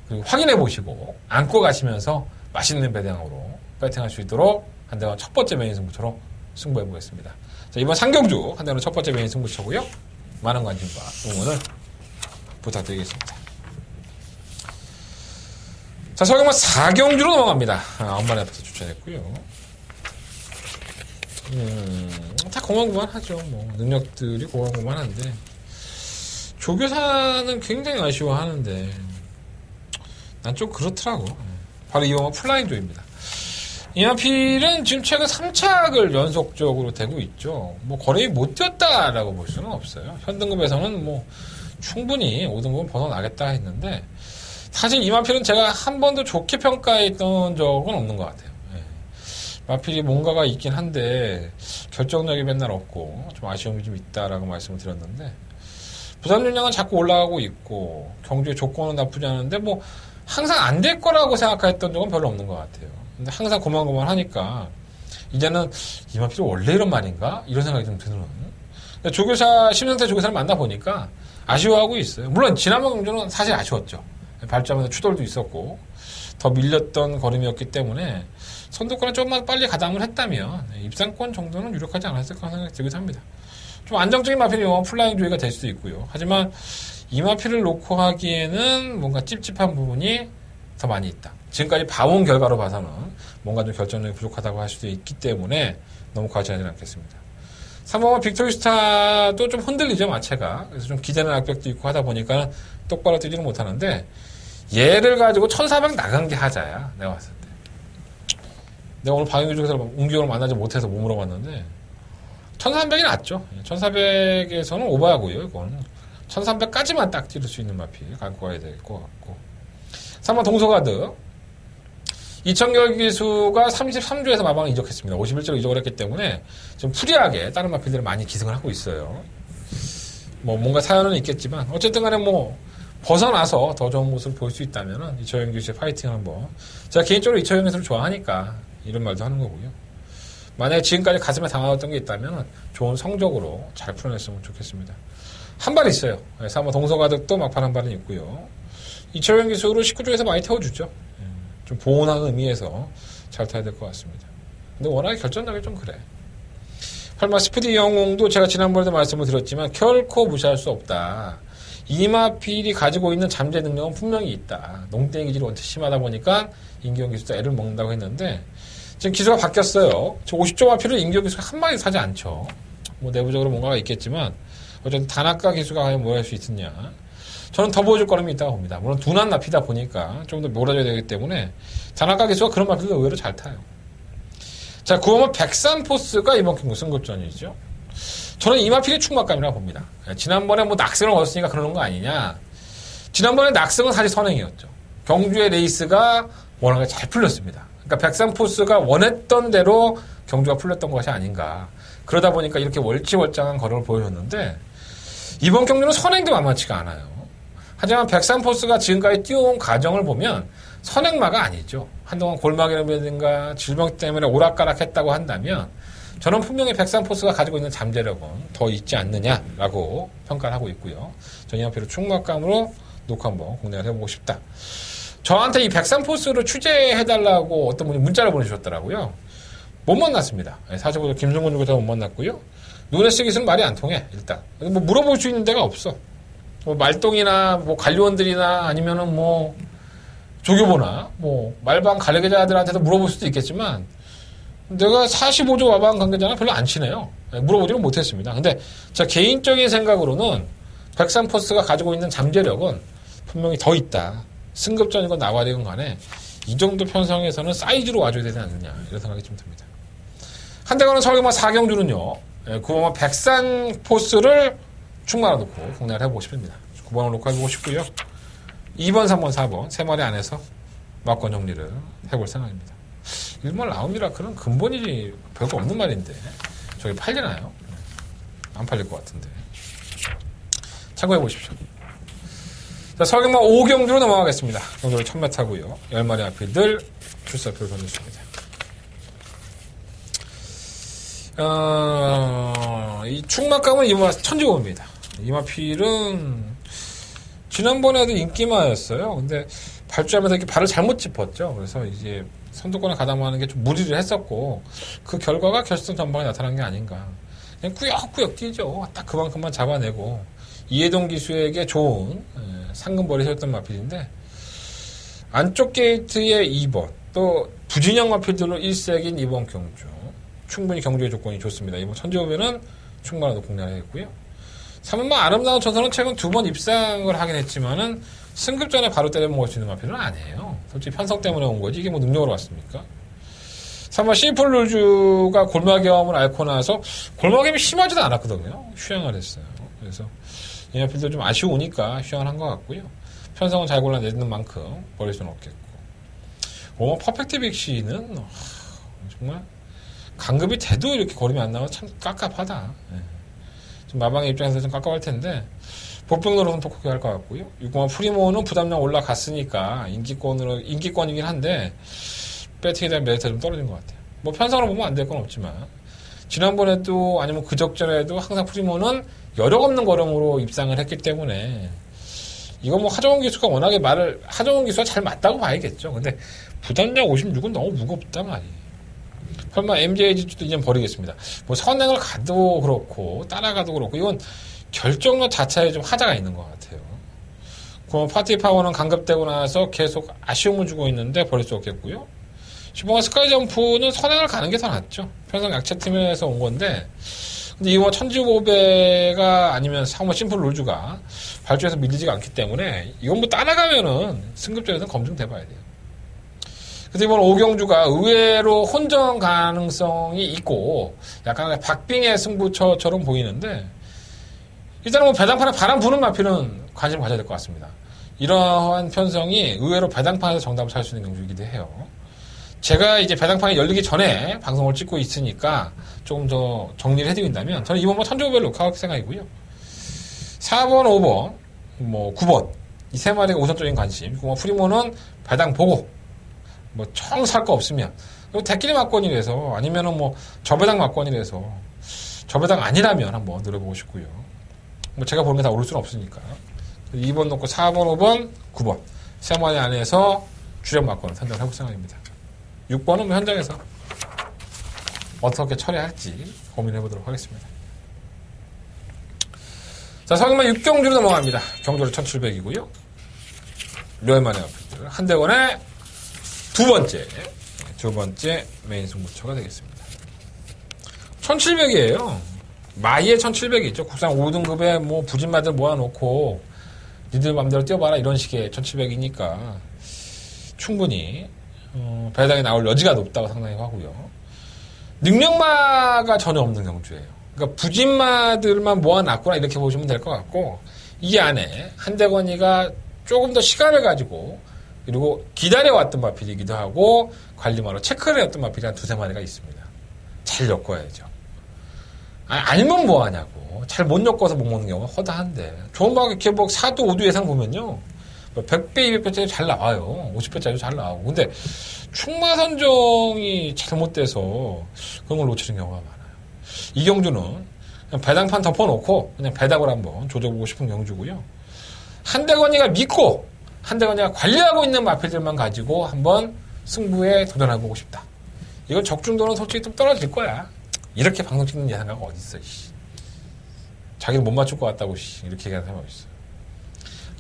그리고 확인해 보시고 안고 가시면서 맛있는 배당으로 배팅할 수 있도록 한대건 첫 번째 메인 승부처로 승부해 보겠습니다. 자, 이번 상경주 한대건 첫 번째 메인 승부처고요. 많은 관심과 응원을 부탁드리겠습니다. 자, 서경만 4경주로 넘어갑니다. 엄마네 앞에서 추천했고요. 다 고만고만하죠. 뭐 능력들이 고만고만한데 조교사는 굉장히 아쉬워하는데 난 좀 그렇더라고. 바로 이영화 플라잉조입니다. 이마필은 지금 최근 3착을 연속적으로 되고 있죠. 뭐 거래이 못 뛰었다라고 볼 수는 없어요. 현등급에서는 뭐 충분히 5등급은 벗어나겠다 했는데 사실 이마필은 제가 한 번도 좋게 평가했던 적은 없는 것 같아요. 마필이 뭔가가 있긴 한데 결정력이 맨날 없고 좀 아쉬움이 좀 있다라고 말씀을 드렸는데, 부산 윤량은 자꾸 올라가고 있고 경주의 조건은 나쁘지 않은데 뭐 항상 안 될 거라고 생각했던 적은 별로 없는 것 같아요. 근데 항상 고만고만하니까 이제는 이마필이 원래 이런 말인가? 이런 생각이 좀 드는. 조교사, 심상태 조교사를 만나보니까 아쉬워하고 있어요. 물론 지난번 경주는 사실 아쉬웠죠. 발주하면서 추돌도 있었고 더 밀렸던 걸음이었기 때문에 선두권에 조금만 빨리 가담을 했다면 입상권 정도는 유력하지 않았을까 생각이 들기도 합니다. 좀 안정적인 마필이 플라잉 조이가 될 수도 있고요. 하지만 이 마필을 놓고 하기에는 뭔가 찝찝한 부분이 더 많이 있다. 지금까지 봐온 결과로 봐서는 뭔가 좀 결정력이 부족하다고 할 수도 있기 때문에 너무 과시하지는 않겠습니다. 3번은 빅토리스타도 좀 흔들리죠, 마체가. 그래서 좀 기대는 악벽도 있고 하다 보니까 똑바로 뛰지는 못하는데, 얘를 가지고 1400 나간 게 하자야, 내가 봤을 때. 내가 오늘 방영규 중에서 운기형을 만나지 못해서 못 물어봤는데 1300이 낫죠. 1400에서는 오버하고요. 이거는 1300까지만 딱 찌를 수 있는 마필 갖고 가야 될 것 같고. 3번 동서가드 이청결 기수가 33조에서 마방을 이적했습니다. 51조로 이적을 했기 때문에 좀 프리하게 다른 마필들을 많이 기승을 하고 있어요. 뭐 뭔가 사연은 있겠지만 어쨌든 간에 뭐 벗어나서 더 좋은 모습을 볼 수 있다면 이청영 기수의 파이팅 한번. 제가 개인적으로 이청영 기수를 좋아하니까 이런 말도 하는 거고요. 만약에 지금까지 가슴에 담아왔던 게 있다면 좋은 성적으로 잘 풀어냈으면 좋겠습니다. 한 발 있어요. 그래서 한번 동서가득도 막판 한 발은 있고요. 이철영 기수로 19조에서 많이 태워주죠. 좀 보온하는 의미에서 잘 타야 될 것 같습니다. 근데 워낙에 결정력이 좀 그래. 8마 스피드 영웅도 제가 지난번에도 말씀을 드렸지만 결코 무시할 수 없다. 이마필이 가지고 있는 잠재 능력은 분명히 있다. 농땡이 기질이 원체 심하다 보니까 임기영 기수도 애를 먹는다고 했는데 지금 기수가 바뀌었어요. 저 50조 마필을 임기영 기수가 한 마리 사지 않죠. 뭐 내부적으로 뭔가가 있겠지만 어쨌든 단학가 기수가 과연 뭐 할 수 있느냐. 저는 더 보여줄 거름이 있다고 봅니다. 물론 둔한 마피다 보니까 좀 더 몰아줘야 되기 때문에 단학가 기수가 그런 마필도 의외로 잘 타요. 자, 9번은 백산포스가 이번 경기 승급전이죠. 저는 이 마필이 충막감이라고 봅니다. 지난번에 뭐 낙승을 얻었으니까 그러는 거 아니냐. 지난번에 낙승은 사실 선행이었죠. 경주의 레이스가 워낙에 잘 풀렸습니다. 그러니까 백산포스가 원했던 대로 경주가 풀렸던 것이 아닌가. 그러다 보니까 이렇게 월치월장한 거를 보여줬는데 이번 경기는 선행도 만만치가 않아요. 하지만 백삼포스가 지금까지 뛰어온 과정을 보면 선행마가 아니죠. 한동안 골마이라든가 질병 때문에 오락가락했다고 한다면 저는 분명히 백삼포스가 가지고 있는 잠재력은 더 있지 않느냐라고 평가를 하고 있고요. 전 이한표를 충막감으로 놓고 한번 공략을 해보고 싶다. 저한테 이 백삼포스를 취재해달라고 어떤 분이 문자를 보내주셨더라고요. 못 만났습니다. 45도 김성근 중에서 못 만났고요. 눈에 쓰기서는 말이 안 통해, 일단. 뭐 물어볼 수 있는 데가 없어. 뭐 말똥이나 뭐 관료원들이나 아니면은 뭐 조교보나 뭐 말방 관계자들한테도 물어볼 수도 있겠지만 내가 45조 와방 관계자랑 별로 안 친해요. 물어보지는 못했습니다. 근데 제 개인적인 생각으로는 백삼포스가 가지고 있는 잠재력은 분명히 더 있다. 승급전이건 나와되건 간에 이 정도 편성에서는 사이즈로 와줘야 되지 않느냐 이런 생각이 좀 듭니다. 한대관은 설경마 4경주는요. 9번만 백산포스를 충만해 놓고 공략을 해보고 싶습니다. 9번을 놓고 해보고 싶고요. 2번, 3번, 4번 세 마리 안에서 막권 정리를 해볼 생각입니다. 일본 라운미라크는 근본이 별거 없는 말인데 저기 팔리나요? 안 팔릴 것 같은데 참고해 보십시오. 자, 설경마 5경주로 넘어가겠습니다. 경주를 1000m고요. 10마리 앞이들 출사표를 던졌습니다. 이 충막감은 이마 천지고입니다. 이마필은 지난번에도 인기마였어요. 근데 발주하면서 이렇게 발을 잘못 짚었죠. 그래서 이제 선두권에 가담하는 게 좀 무리를 했었고 그 결과가 결승 전방에 나타난 게 아닌가. 그냥 꾸역꾸역 뛰죠. 딱 그만큼만 잡아내고 이해동 기수에게 좋은 상금벌이 세웠던 마필인데 안쪽 게이트의 2번 또 부진영 마필들로 1색인 이번 경주 충분히 경주의 조건이 좋습니다. 이번 천지오배는 충분하도 공략을 했고요. 3번만 아름다운 전선은 최근 2번 입상을 하긴 했지만은 승급전에 바로 때려 먹을 수 있는 마필은 아니에요. 솔직히 편성 때문에 온 거지 이게 뭐 능력으로 왔습니까? 3번 심플루즈가 골마겸을 앓고 나서 골마겸이 심하지도 않았거든요. 휴양을 했어요. 그래서 이 마필도 좀 아쉬우니까 휴양을 한 것 같고요. 편성은 잘 골라내는 만큼 버릴 수는 없겠고 5번 퍼펙트 빅시는 정말 강급이 돼도 이렇게 거림이 안 나와서 참 깝깝하다. 좀 마방의 입장에서 좀 깝깝할 텐데 복병으로는 똑똑히 할 것 같고요. 6번 프리모는 부담량 올라갔으니까 인기권이긴 한데 배팅에 대한 메리트가 좀 떨어진 것 같아요. 뭐 편성으로 보면 안 될 건 없지만 지난번에도 아니면 그적전에도 항상 프리모는 여력 없는 걸음으로 입상을 했기 때문에 이거 뭐 하정훈 기수가 워낙에 하정훈 기수가 잘 맞다고 봐야겠죠. 근데 부담량 56은 너무 무겁다 말이에요. 설마 MJG도 이제 버리겠습니다. 뭐 선행을 가도 그렇고 따라가도 그렇고 이건 결정력 자체에 좀 하자가 있는 것 같아요. 그럼 파티 파워는 강급되고 나서 계속 아쉬움을 주고 있는데 버릴 수 없겠고요. 10번 스카이 점프는 선행을 가는 게 더 낫죠. 편성 약체팀에서 온 건데 근데 이번 천지오배가 아니면 3번 심플 룰주가 발주해서 밀리지가 않기 때문에 이건 뭐 따라가면은 승급전에서는 검증돼봐야 돼요. 그래서 이번 오경주가 의외로 혼전 가능성이 있고 약간 박빙의 승부처럼 보이는데 일단은 뭐 배당판에 바람 부는 마필은 관심 가져야 될 것 같습니다. 이러한 편성이 의외로 배당판에서 정답을 찾을 수 있는 경주이기도 해요. 제가 이제 배당판이 열리기 전에 방송을 찍고 있으니까 조금 더 정리를 해드린다면 저는 이번 천조별로 가할 생각이고요. 4번, 5번, 뭐 9번 이 세 마리가 우선적인 관심. 그리고 프리모는 배당 보고 뭐 청 살 거 없으면 그리고 대끼리 막권이라서 아니면은 뭐 저배당 막권이라서 저배당 아니라면 한번 노려보고 싶고요. 뭐 제가 보는 게 다 오를 수는 없으니까 2번 놓고 4번, 5번, 9번 세 마리 안에서 주력 막권을 선정을 해볼 생각입니다. 6번은 뭐 현장에서 어떻게 처리할지 고민해보도록 하겠습니다. 자, 성인만 6경주로 넘어갑니다. 경주를 1700이고요. 료에만의 어필들 한대건의 두 번째 메인 승부처가 되겠습니다. 1700이에요. 마이에 1700이죠. 국산 5등급에 뭐 부진마들 모아놓고 니들 맘대로 뛰어봐라 이런 식의 1700이니까 충분히 배당이 나올 여지가 높다고 상당히 하고요. 능력마가 전혀 없는 경주예요. 그러니까 부진마들만 모아놨구나 이렇게 보시면 될 것 같고 이 안에 한대건이가 조금 더 시간을 가지고 그리고 기다려왔던 마필이기도 하고 관리마로 체크를 해왔던 마필이 한 두세 마리가 있습니다. 잘 엮어야죠. 알면 뭐하냐고. 잘 못 엮어서 못 먹는 경우가 허다한데. 좋은 이렇게 4두, 5두 예상 보면요. 100배, 200배짜리 잘 나와요. 50배짜리도 잘 나오고. 근데 충마 선정이 잘못돼서 그런 걸 놓치는 경우가 많아요. 이 경주는 그냥 배당판 덮어놓고 그냥 배당을 한번 조져보고 싶은 경주고요. 한대건이가 믿고 한대건이가 관리하고 있는 마필들만 가지고 한번 승부에 도전해보고 싶다. 이건 적중도는 솔직히 좀 떨어질 거야. 이렇게 방송 찍는 예상가가 어딨어, 씨. 자기는 못 맞출 것 같다고, 씨. 이렇게 얘기하는 사람이 있어.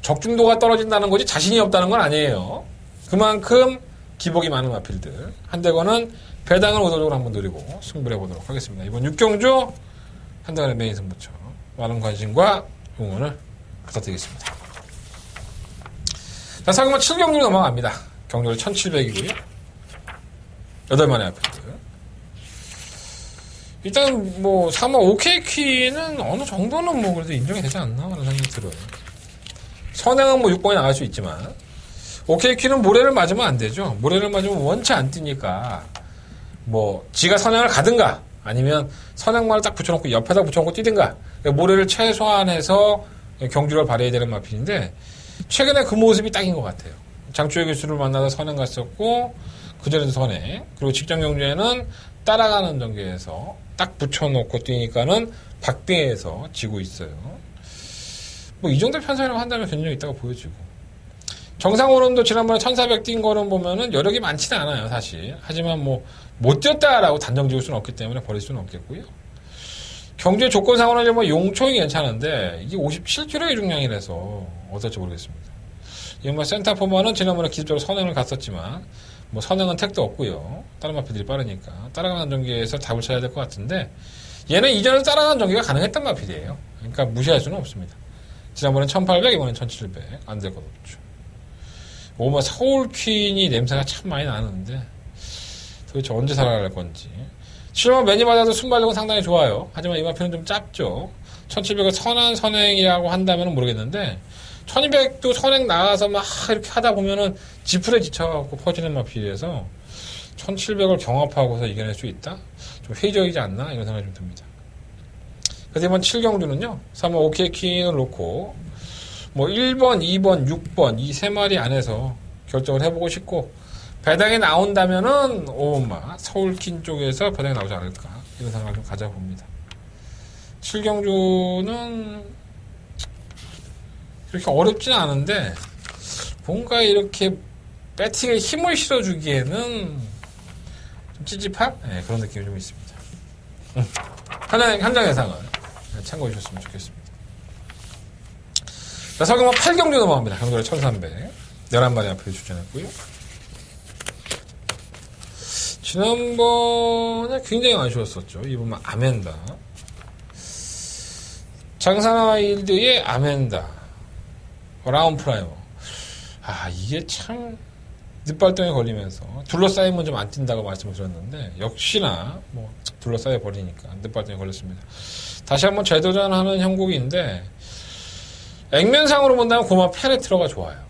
적중도가 떨어진다는 거지 자신이 없다는 건 아니에요. 그만큼 기복이 많은 마필들. 한대건은 배당을 의도적으로 한번 노리고 승부를 해보도록 하겠습니다. 이번 6경주 한대건의 메인 승부처 많은 관심과 응원을 부탁드리겠습니다. 자, 상금은 7경주로 넘어갑니다. 경주를 1700이고요. 8마리 마필들. 일단 3화 OK 퀸은 어느 정도는 그래도 인정이 되지 않나 하는 생각이 들어요. 선행은 6번이 나갈 수 있지만 OK 퀸은 모래를 맞으면 안 되죠. 모래를 맞으면 원치 안 뛰니까 지가 선행을 가든가 아니면 선행만을 딱 붙여놓고 옆에다 붙여놓고 뛰든가 모래를 최소한해서 경주를 발휘해야 되는 마필인데 최근에 그 모습이 딱인 것 같아요. 장초의 교수를 만나서 선행 갔었고 그전에도 선행 그리고 직전 경주에는 따라가는 전개에서 딱 붙여놓고 뛰니까는 박빙에서 지고 있어요. 이 정도 편성이라고 한다면 견인력 있다고 보여지고. 정상오름도 지난번에 1400 뛴 거는 보면은 여력이 많지는 않아요, 사실. 하지만 못 뛰었다라고 단정 지을 수는 없기 때문에 버릴 수는 없겠고요. 경주의 조건상으로는 용총이 괜찮은데, 이게 57kg의 중량이라서 어떨지 모르겠습니다. 이건 센터포먼은 지난번에 기술적으로 선행을 갔었지만, 선행은 택도 없고요. 다른 마필들이 빠르니까. 따라가는 전기에서 답을 찾아야 될 것 같은데, 얘는 이전에 따라가는 전기가 가능했던 마필이에요. 그러니까 무시할 수는 없습니다. 지난번엔 1800, 이번엔 1700. 안 될 것 없죠. 서울퀸이 냄새가 참 많이 나는데, 도대체 언제 살아날 건지. 실험 매니 받아도 순발력은 상당히 좋아요. 하지만 이 마필은 좀 짧죠. 1700을 선한 선행이라고 한다면 모르겠는데, 1200도 선행 나가서 이렇게 하다 보면은 지풀에 지쳐갖고 퍼지는 마필이라서, 1700을 경합하고서 이겨낼 수 있다? 좀 회의적이지 않나? 이런 생각이 좀 듭니다. 그래서 이번 7경주는요, 3호 OK 퀸을 놓고, 1번, 2번, 6번, 이 세 마리 안에서 결정을 해보고 싶고, 배당이 나온다면은, 서울퀸 쪽에서 배당이 나오지 않을까. 이런 생각을 좀 가져봅니다. 7경주는, 그렇게 어렵지는 않은데, 뭔가 이렇게 배팅에 힘을 실어주기에는 좀 찝찝한? 네, 그런 느낌이 좀 있습니다. 현장 예상을 참고해 주셨으면 좋겠습니다. 자, 서경은 8경주 넘어갑니다. 경주를 1300. 11마리 앞에 출전했고요. 지난번에 굉장히 아쉬웠었죠. 이번만 아멘다. 장사와일드의 아멘다. 라운 프라이머. 이게 참 늦발동에 걸리면서 둘러싸이면 좀 안 뛴다고 말씀을 드렸는데 역시나 둘러싸여 버리니까 늦발동에 걸렸습니다. 다시 한번 재도전하는 형국인데 액면상으로 본다면 고마 페레트로가 좋아요.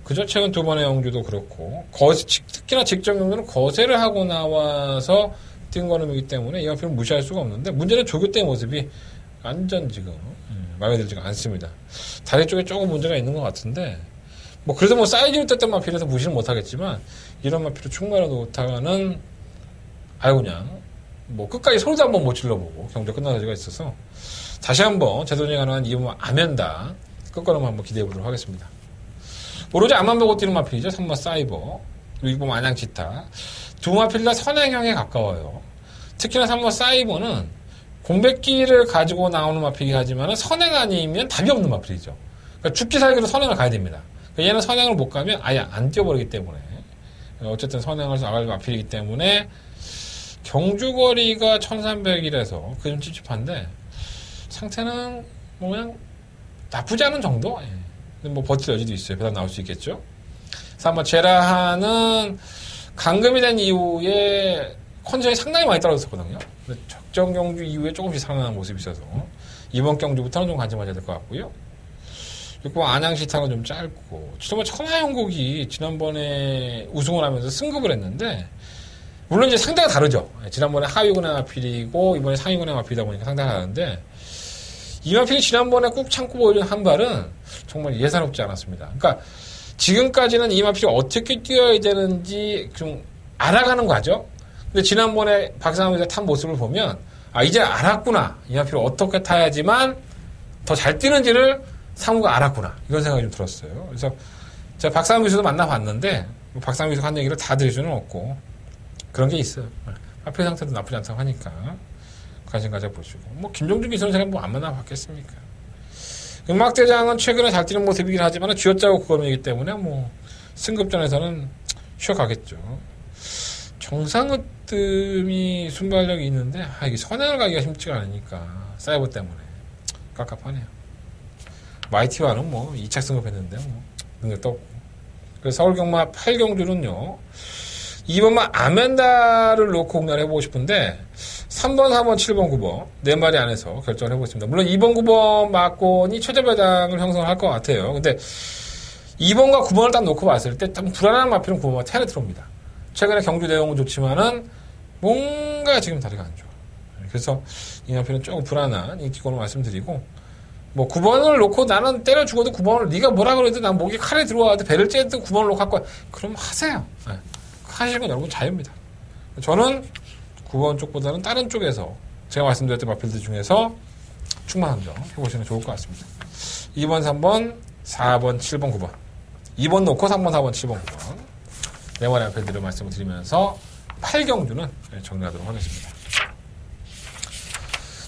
그저 최근 2번의 영주도 그렇고 특히나 직전 경주는 거세를 하고 나와서 뛴 거름이기 때문에 이 마필은 무시할 수가 없는데 문제는 조교대의 모습이 완전 지금 마음에 들지가 않습니다. 다리 쪽에 조금 문제가 있는 것 같은데 그래도 사이즈를 떴던 마필에서 무시는 못하겠지만 이런 마필을 충분히 못하는 그냥 끝까지 소리도 한번 못 질러보고 경주 끝나는 여지가 있어서 다시 한번 재도전이 가능한 이번 아멘다 끝걸음 한번 기대해보도록 하겠습니다. 오로지 앞만 보고 뛰는 마필이죠. 3번 사이버 그리고 2번 안양지타 두 마필 다 선행형에 가까워요. 특히나 3번 사이버는 공백기를 가지고 나오는 마필이긴 하지만 선행 아니면 답이 없는 마필이죠. 그러니까 죽기 살기로 선행을 가야 됩니다. 얘는 선행을 못 가면 아예 안 뛰어버리기 때문에 어쨌든 선행을 나갈 마필이기 때문에 경주거리가 1300이라서 그게 좀 찝찝한데 상태는 그냥 나쁘지 않은 정도? 근데 버틸 여지도 있어요. 배당 나올 수 있겠죠. 그래서 한번 제라하는 감금이 된 이후에 컨디션이 상당히 많이 떨어졌었거든요. 적정 경주 이후에 조금씩 살아나는 모습이 있어서 이번 경주부터는 좀 관심하셔야 될 것 같고요. 그리고 안양시타는 좀 짧고 지난번 천하영국이 지난번에 우승을 하면서 승급을 했는데 물론 이제 상대가 다르죠. 지난번에 하위군의 마필이고 이번에 상위군의 마필이다 보니까 상대가 다른데 이 마필이 지난번에 꾹 참고 보여준 한 발은 정말 예사롭지 않았습니다. 그러니까 지금까지는 이 마필이 어떻게 뛰어야 되는지 좀 알아가는 과정. 근데 지난번에 박상훈이 탄 모습을 보면 이제 알았구나. 이 마필을 어떻게 타야지만 더 잘 뛰는지를 상무가 알았구나. 이런 생각이 좀 들었어요. 그래서 제가 박상훈 교수도 만나봤는데 박상훈 교수가 한 얘기를 다 드릴 수는 없고 그런 게 있어요. 마필 상태도 나쁘지 않다고 하니까 관심 가져보시고 뭐 김종준 기수는 제가 뭐 안 만나봤겠습니까. 음악대장은 최근에 잘 뛰는 모습이긴 하지만 쥐어짜고 그거이기 때문에 뭐 승급전에서는 쉬어가겠죠. 정상으뜸이 순발력이 있는데 이게 선행을 가기가 쉽지가 않으니까 사이버 때문에 깝깝하네요. 마이티와는 뭐 2차 승급했는데 뭐 능력 떴고. 그래서 서울경마 8경주는요 2번만 아멘다를 놓고 공략을 해보고 싶은데 3번, 4번, 7번, 9번 4마리 안에서 결정을 해보겠습니다. 물론 2번, 9번 막권이 최저배당을 형성을 할 것 같아요. 근데 2번과 9번을 딱 놓고 봤을 때 좀 불안한 마필은 9번과 10에 들어옵니다. 최근에 경주 내용은 좋지만은 뭔가 지금 다리가 안 좋아. 그래서 이 마필은 조금 불안한 인기권을 말씀드리고 뭐 9번을 놓고 나는 때려 죽어도 9번을 네가 뭐라 그래도 난 목에 칼에 들어와도 배를 째도 9번을 놓고 할 거야. 그럼 하세요. 네. 하시는 건 여러분 자유입니다. 저는 9번 쪽보다는 다른 쪽에서 제가 말씀드렸던 마필들 중에서 충만한 점 해보시면 좋을 것 같습니다. 2번, 3번, 4번, 7번, 9번 2번 놓고 3번, 4번, 7번, 9번 네 마리 마필들을 말씀을 드리면서 8경주는 정리하도록 하겠습니다.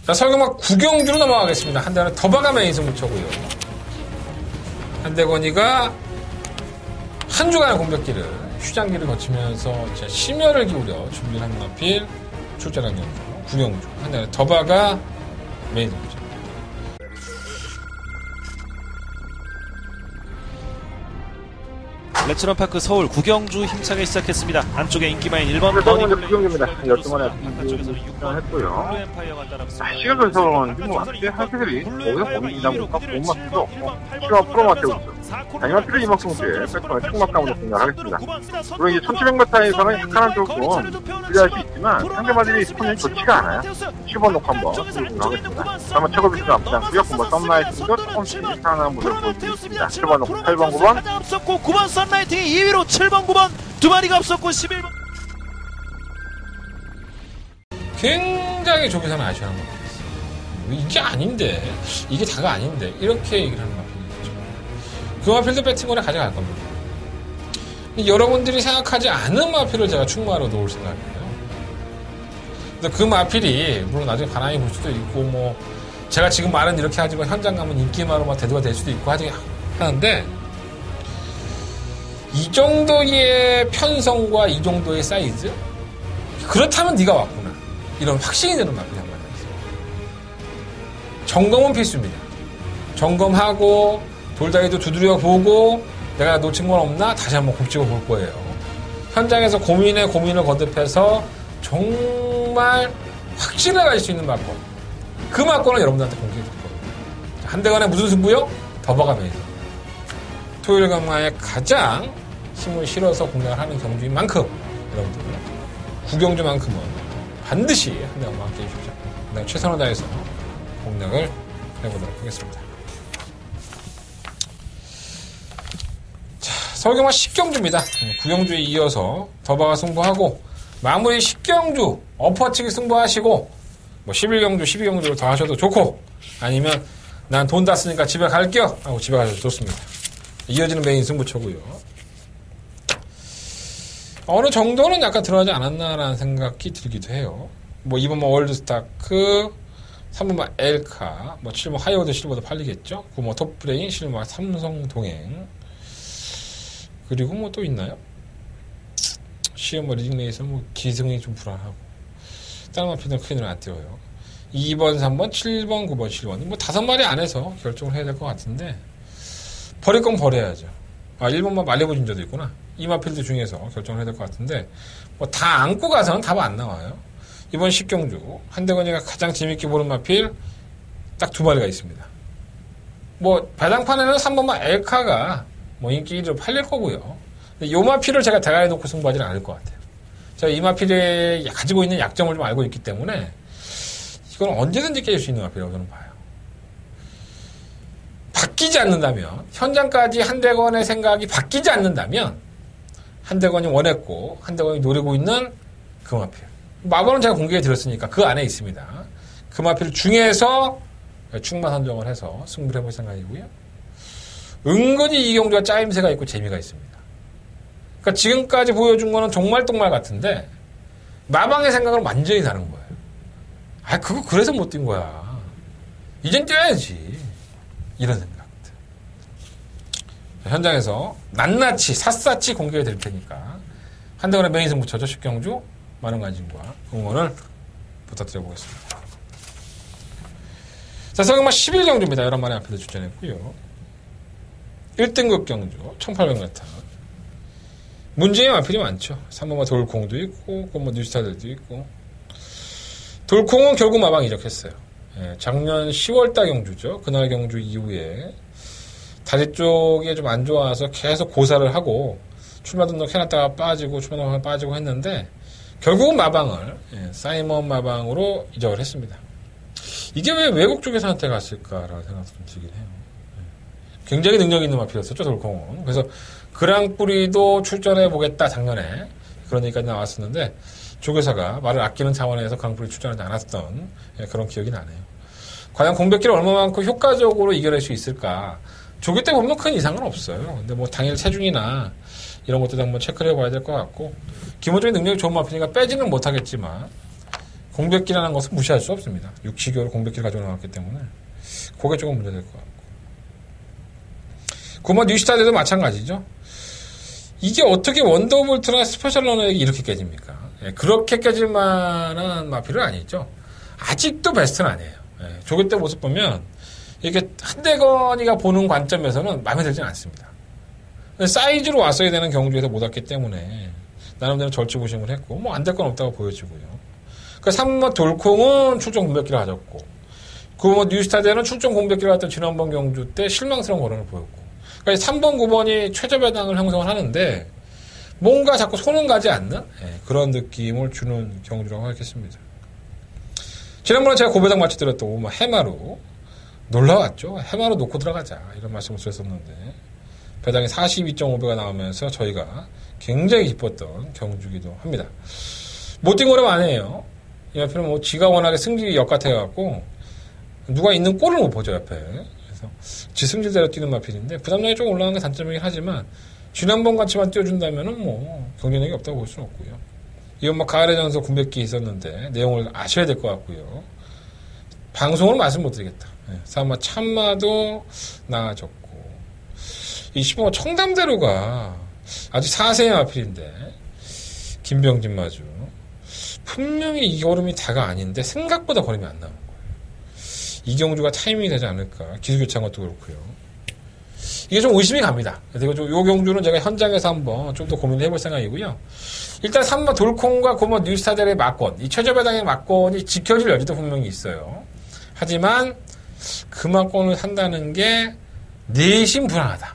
자, 설경마 9경주로 넘어가겠습니다. 한대는 더바가 메인 승부처고요. 한대건이가 한 주간의 공격기를 휴장기를 거치면서 심혈을 기울여 준비를 한 마필 출전한 경주 9경주 한대는 더바가 메인 승부처. 레츠런파크 서울 9경주 힘차게 시작했습니다. 안쪽에 인기마인 1번 먼저 9경주입니다. 12번에 했고요. 시각에서는 뭐 앞에 하이패들이 거기서 고민이다 보니까 고음마필도 없고 시와 프로마테우스 다이마필을 이막성수에 백터의 축막감으로 공략하겠습니다. 물론 이제 1700m에서는 약간은 조금 불리할 수 있지만 상대마들이 스폰이 좋지가 않아요. 10번 놓고 한번 공략하겠습니다. 다만 최고비스도 나쁘지 않고요. 뭐 썸라이팅도 조금씩 이상한 모습을 보여드리겠습니다. 7번 놓고 8번 9번 앞섰고 9번 썬라이팅이 2위로 7번 9번 두 마리가 앞섰고 11번 굉장히 저기서는 아쉬워하는 것 같아요. 이게 아닌데 이게 다가 아닌데 이렇게 얘기를 하는 마필이죠. 그 마필도 배팅권에 가져갈 겁니다. 여러분들이 생각하지 않은 마필을 제가 충무하러 놓을 생각이에요. 근데 그 마필이 물론 나중에 반항이 볼 수도 있고 뭐 제가 지금 말은 이렇게 하지만 현장 가면 인기마로 막 대두가 될 수도 있고 하는데 이 정도의 편성과 이 정도의 사이즈 그렇다면 네가 왔구나 이런 확신이 드는 마필이 한 마리 있어요. 점검은 필수입니다. 점검하고 돌다리도 두드려 보고 내가 놓친 건 없나 다시 한번 곱씹어 볼 거예요. 현장에서 고민에 고민을 거듭해서 정말 확신을 가질 수 있는 막권, 그 막권을 여러분들한테 공개해 줄 거예요. 한대간에 무슨 승부요? 더버가 메이저. 토요일 경마에 가장 힘을 실어서 공략을 하는 경주인 만큼 여러분들 9경주만큼은 반드시 한대간과 함께 해주십시오. 내가 최선을 다해서 공략을 해보도록 하겠습니다. 자, 서울경마 10경주입니다. 9경주에 이어서 더바가 승부하고 마무리 10경주 엎어치기 승부하시고 뭐 11경주, 12경주를 더 하셔도 좋고 아니면 난 돈 다 쓰니까 집에 갈게요 하고 집에 가셔도 좋습니다. 이어지는 메인 승부처고요. 어느 정도는 약간 들어가지 않았나라는 생각이 들기도 해요. 뭐 2번 뭐 월드스타크, 3번 뭐 엘카, 뭐 7번 하이워드 실버도 팔리겠죠. 9번 톱브레인, 실버 삼성동행. 그리고 뭐 또 있나요? 시험 뭐 리딩레이서 뭐 기승이 좀 불안하고 다른 마필들은 크게 눈에 안 띄어요. 2번, 3번, 7번, 9번, 7번 뭐 5마리 안에서 결정을 해야 될 것 같은데 버릴 건 버려야죠. 1번만 말레보 진저도 있구나. 이 마필들 중에서 결정을 해야 될 것 같은데 뭐 다 안고 가서는 답 안 나와요. 이번 10경주 한대건이가 가장 재밌게 보는 마필 딱 2마리가 있습니다. 뭐 배당판에는 3번만 엘카가 뭐 인기 1위로 팔릴 거고요. 근데 요 마필을 제가 대가리 놓고 승부하지는 않을 것 같아요. 제가 이마필이 가지고 있는 약점을 좀 알고 있기 때문에 이건 언제든지 깨질 수 있는 마필이라고 저는 봐요. 바뀌지 않는다면, 현장까지 한대건의 생각이 바뀌지 않는다면 한대건이 원했고 한대건이 노리고 있는 그 마필. 마법은 제가 공개해 드렸으니까 그 안에 있습니다. 그 마필 중에서 충만 선정을 해서 승부를 해볼 생각이고요. 은근히 이경주가 짜임새가 있고 재미가 있습니다. 그러니까 지금까지 보여준 거는 정말 똥말 같은데 마방의 생각은 완전히 다른 거예요. 아, 그거 그래서 못 뛴 거야. 이젠 뛰어야지. 이런 생각. 현장에서 낱낱이 샅샅이 공개해 드릴 테니까 한대건의 메인 승부처죠. 10경주 많은 관심과 응원을 부탁드려보겠습니다. 자, 서경마 11경주입니다. 11마리 앞에서 출전했고요. 1등급 경주 1800m. 문제의 마필이 많죠. 3번마 돌콩도 있고 뉴스타들도 있고. 돌콩은 결국 마방 이적했어요. 예, 작년 10월달 경주죠. 그날 경주 이후에 다리 쪽에 좀 안 좋아서 계속 고사를 하고 출마 등록 해놨다가 빠지고 출마 등록 빠지고 했는데 결국은 마방을 사이먼 마방으로 이적을 했습니다. 이게 왜 외국 쪽에 선택 갔을까라는 생각도 좀 들긴 해요. 굉장히 능력 있는 마필이었었죠, 돌콩은. 그래서 그랑프리도 출전해 보겠다 작년에 그런 얘기까지 나왔었는데 조교사가 말을 아끼는 차원에서 그랑프리 출전하지 않았던 그런 기억이 나네요. 과연 공백기를 얼마만큼 효과적으로 이겨낼 수 있을까? 조교 때 보면 큰 이상은 없어요. 근데 뭐 당일 체중이나 이런 것들도 한번 체크를 해봐야 될 것 같고 기본적인 능력이 좋은 마필이니까 빼지는 못하겠지만 공백기라는 것은 무시할 수 없습니다. 6,7개월 공백기를 가지고 나왔기 때문에 그게 조금 문제될 것 같고 구마 뉴스타드도 마찬가지죠. 이게 어떻게 원더볼트나 스페셜 러너에게 이렇게 깨집니까? 그렇게 깨질 만한 마필은 아니죠. 아직도 베스트는 아니에요. 조교 때 모습 보면 이게 한대건이가 보는 관점에서는 마음에 들지는 않습니다. 사이즈로 왔어야 되는 경주에서 못 왔기 때문에 나름대로 절치부심을 했고 뭐 안 될 건 없다고 보여지고요. 그 3번 돌콩은 출전 공백기를 가졌고 그 뭐 뉴스타드는 출전 공백기를 갔던 지난번 경주 때 실망스러운 거론을 보였고 그러니까 3번 9번이 최저 배당을 형성을 하는데 뭔가 자꾸 손은 가지 않는 그런 느낌을 주는 경주라고 하겠습니다. 지난번에 제가 고배당 맞춰드렸던 뭐 해마루 놀라웠죠. 해마루 놓고 들어가자 이런 말씀을 드렸었는데 배당이 42.5배가 나오면서 저희가 굉장히 기뻤던 경주기도 합니다. 못 뛴 거라고 안 해요. 이 옆에는 뭐 지가 워낙에 승질이 역같아갖고 누가 있는 꼴을 못 보죠 옆에. 그래서 지 승질대로 뛰는 마필인데 부담량이 좀 올라가는 게 단점이긴 하지만 지난번 같이만 뛰어준다면은 뭐 경쟁력이 없다고 볼 수는 없고요. 이건 뭐 가을의 전서 군백기 있었는데 내용을 아셔야 될 것 같고요. 방송으로 말씀 못 드리겠다. 사마 참마도 나아졌고 이 15번 청담대로가 아주 4세의 마필인데 김병진 마주 분명히 이 걸음이 다가 아닌데 생각보다 걸음이 안 나오는 거예요. 이 경주가 타이밍이 되지 않을까. 기술 교체한 것도 그렇고요. 이게 좀 의심이 갑니다. 그래서 요 경주는 제가 현장에서 한번 좀 더 고민을 해볼 생각이고요. 일단 3번 돌콩과 고모 뉴스타델의 막권, 이 최저배당의 막권이 지켜질 여지도 분명히 있어요. 하지만 그 막권을 산다는 게 내심 불안하다.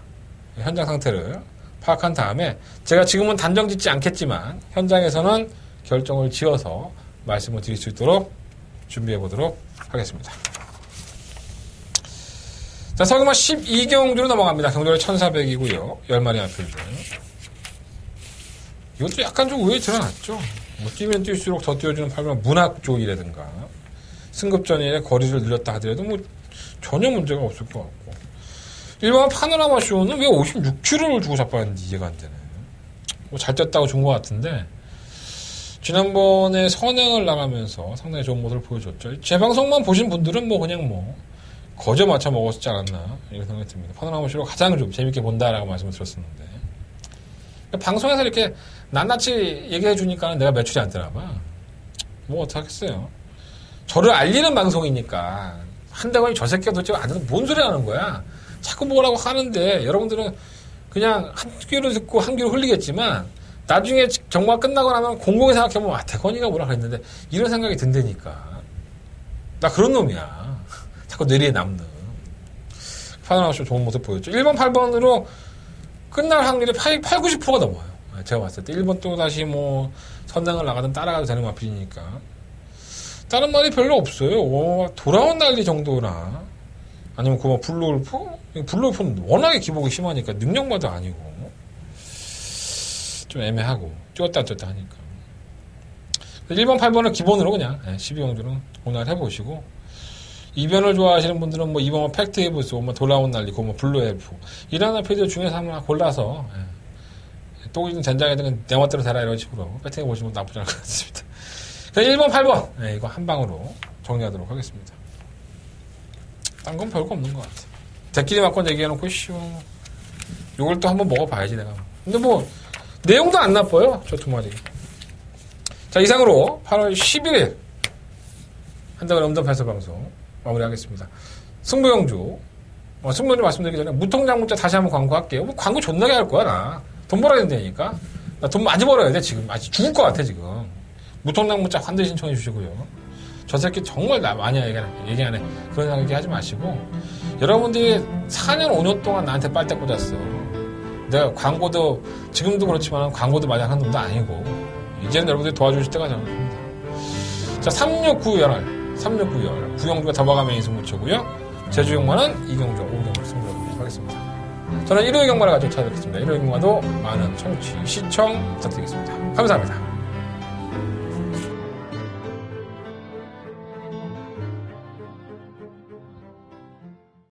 현장 상태를 파악한 다음에 제가 지금은 단정 짓지 않겠지만 현장에서는 결정을 지어서 말씀을 드릴 수 있도록 준비해 보도록 하겠습니다. 자, 서경마 12경주로 넘어갑니다. 경주가 1400이고요. 10마리 앞필드. 이것도 약간 좀 우회에 드러났죠. 뭐 뛰면 뛸수록 더 뛰어주는 8번 문학 쪽이라든가 승급 전에 거리를 늘렸다 하더라도 뭐 전혀 문제가 없을 것 같고 1번 파노라마 쇼는 왜 56km를 주고 자빠졌는지 이해가 안 되네. 뭐 잘 뛰었다고 준 것 같은데 지난번에 선행을 나가면서 상당히 좋은 모습을 보여줬죠. 제 방송만 보신 분들은 뭐 그냥 뭐 거저 맞춰 먹었지 않았나 이런 생각이 듭니다. 파노라마 쇼로 가장 좀 재밌게 본다라고 말씀을 드렸었는데 방송에서 이렇게 낱낱이 얘기해 주니까 내가 매출이 안 되나 봐. 뭐 어떡하겠어요. 저를 알리는 방송이니까 한대건이 저 새끼가 도대체 안 듣는 뭔 소리 하는 거야. 자꾸 뭐라고 하는데 여러분들은 그냥 한 귀로 듣고 한 귀로 흘리겠지만 나중에 정말 끝나고 나면 공공에 생각해보면 아 대건이가 뭐라 그랬는데 이런 생각이 든다니까. 나 그런 놈이야. 자꾸 뇌리에 남는. 파노라마 쇼 좋은 모습 보였죠. 1번 8번으로 끝날 확률이 90%가 넘어요. 제가 봤을 때 1번 또 다시 뭐 선행을 나가든 따라가도 되는 마필이니까 다른 말이 별로 없어요. 돌아온 난리 정도나 아니면 그 뭐 블루울프? 블루울프는 워낙에 기복이 심하니까 능력마도 아니고 좀 애매하고 뛰었다 하니까 1번 8번을 기본으로 그냥 12경주는 오늘 해보시고 2변을 좋아하시는 분들은 뭐 2번 팩트 헤브스, 뭐 돌아온 난리, 뭐 블루 엘프 이런 필드 중에서 한번 골라서 또이든 젠장이든 내 멋대로 되라 이런 식으로 배팅해 보시면 나쁘지 않을 것 같습니다. 그래서 1번 8번 이거 한 방으로 정리하도록 하겠습니다. 딴 건 별거 없는 것 같아. 대끼리 맞건 얘기해놓고 요걸 또 한번 먹어봐야지 내가. 근데 뭐 내용도 안 나빠요 저 두 마리. 자, 이상으로 8월 11일 한다건 음담팔서 방송 마무리하겠습니다. 승부영주 승부영주 말씀드리기 전에 무통장문자 다시 한번 광고할게요. 뭐 광고 존나게 할 거야 나. 돈 벌어야 된다니까. 나 돈 많이 벌어야 돼 지금. 아직 죽을 것 같아 지금. 무통장문자 환대 신청해 주시고요. 저 새끼 정말 나 많이 얘기 안 해. 그런 얘기 하지 마시고 여러분들이 4년 5년 동안 나한테 빨대 꽂았어. 내가 광고도 지금도 그렇지만 광고도 많이 하는 놈도 아니고 이제는 여러분들이 도와주실 때가 됩니다. 자, 3692열 구영주가 더버가면 이승무초고요. 제주경마는 이경주, 오경주 승부해보도록 하겠습니다. 저는 일요일 경마를 가지고 찾아뵙겠습니다. 일요일 경마도 많은 청취, 시청 부탁드리겠습니다. 감사합니다.